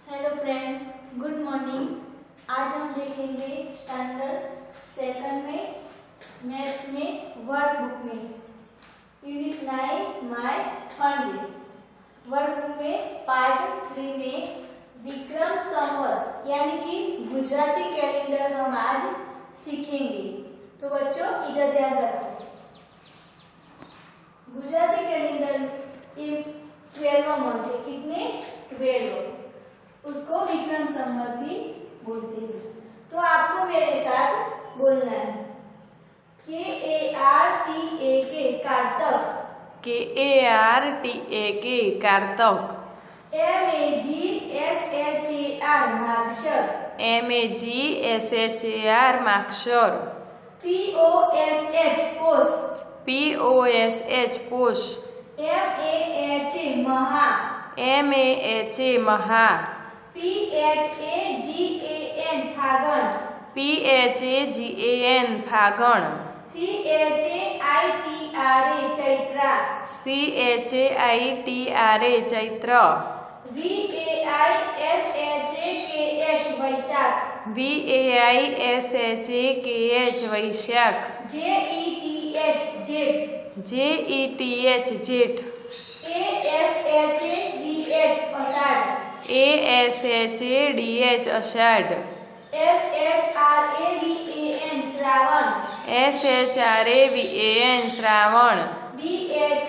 Hello friends, good morning. आज हम देखेंगे स्टैंडर्ड सेकंड में मैथ्स में वर्कबुक में unit 9 my fun day. Workbook में पार्ट 3 में विक्रम संवत यानी कि गुजराती कैलेंडर हम आज सीखेंगे। तो बच्चों इधर ध्यान रखो। गुजराती कैलेंडर ये 12वां मंथ है। कितने? 12। उसको विक्रम संवत भी बोलते हैं। तो आपको मेरे साथ बोलना है KARTA कार्तक, KARTA MAGSHAR माक्षर, POSH पोष, MAHA महा, PHAGAN फागण, CHAITRA चैत्र, VAISHAKH वैशाख, JETH जेठ, ASHADH Ashadh, SHRAVAN Shravan, BHADARVO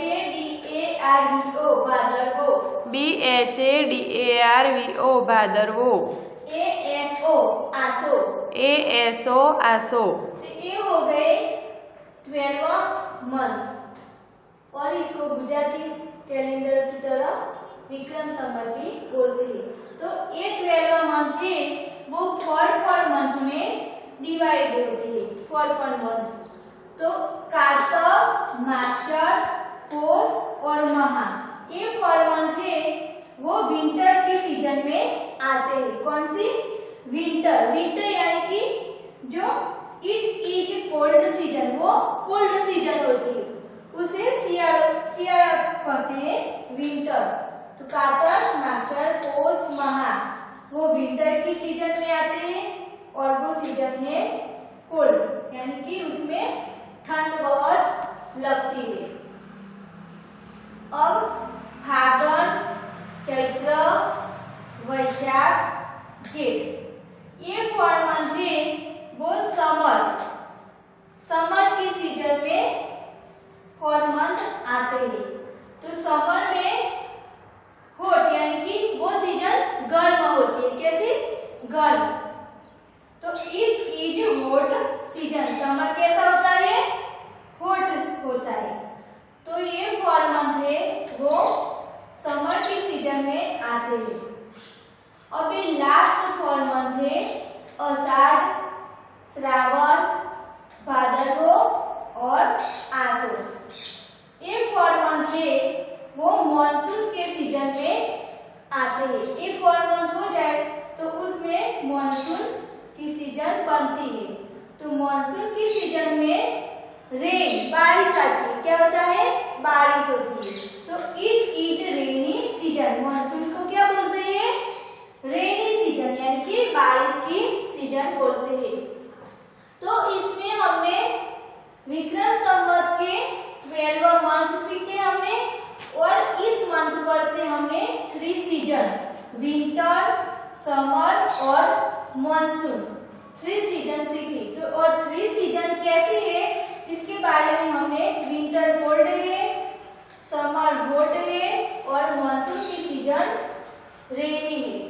भादरवो, ASO आसो। तो ये हो गए 12वां मंथ और इसको गुजराती कैलेंडर की तरह विक्रम संवत भी बोलते हैं। तो ये 12वां मंथ है वो 4 मंथ में डिवाइड होती है। 4 मंथ तो कार्तक, माक्षर, पोष और महा ये 4 मंथ है वो विंटर के सीजन में आते हैं। कौन सी? विंटर। विंटर यानी कि जो इट इज कोल्ड सीजन, वो कोल्ड सीजन होती है, उसे शियाला कहते हैं विंटर। तो कार्तक, माक्षर, पोष, महा वो विंटर की सीजन में आते हैं और वो सीजन है कोल्ड यानी कि उसमें ठंड बहुत लगती है। अब फागुन, चैत्र, वैशाख, जेठ ये 4 मंथ है वो समर की सीजन में 4 मंथ आते हैं। तो समर में हॉट यानी कि वो सीजन गर्म होती है। कैसी? गर्म। तो it is hot season. Summer कैसा होता है? हॉट होता है। तो ये 4 मंथ है वो समर की सीजन में आते हैं। अभी लास्ट 4 मंथ है आषाढ़, श्रावण, भादरवो और आसो। ये 4 मंथ है वो मॉनसून के सीजन में आते हैं। ये 4 मंथ हो जाए तो उसमें मॉनसून की सीजन बनती है। तो मॉनसून की सीजन में रेन बारिश आती है। क्या होता है? बारिश होती है। तो it is rainy season. Monsoon को क्या बोलते हैं? रेनी सीजन यानी कि बारिश की सीजन बोलते हैं। तो इसमें हमने विक्रम संवत के 12वां मंथ सीखे हमने और इस मंथ पर से हमने 3 सीजन विंटर, समर और मॉनसून 3 सीजन सीखी। तो और 3 सीजन कैसी है इसके बारे में हमने विंटर कोल्ड है, समर हॉट है और मॉनसून की सीजन रेनी है।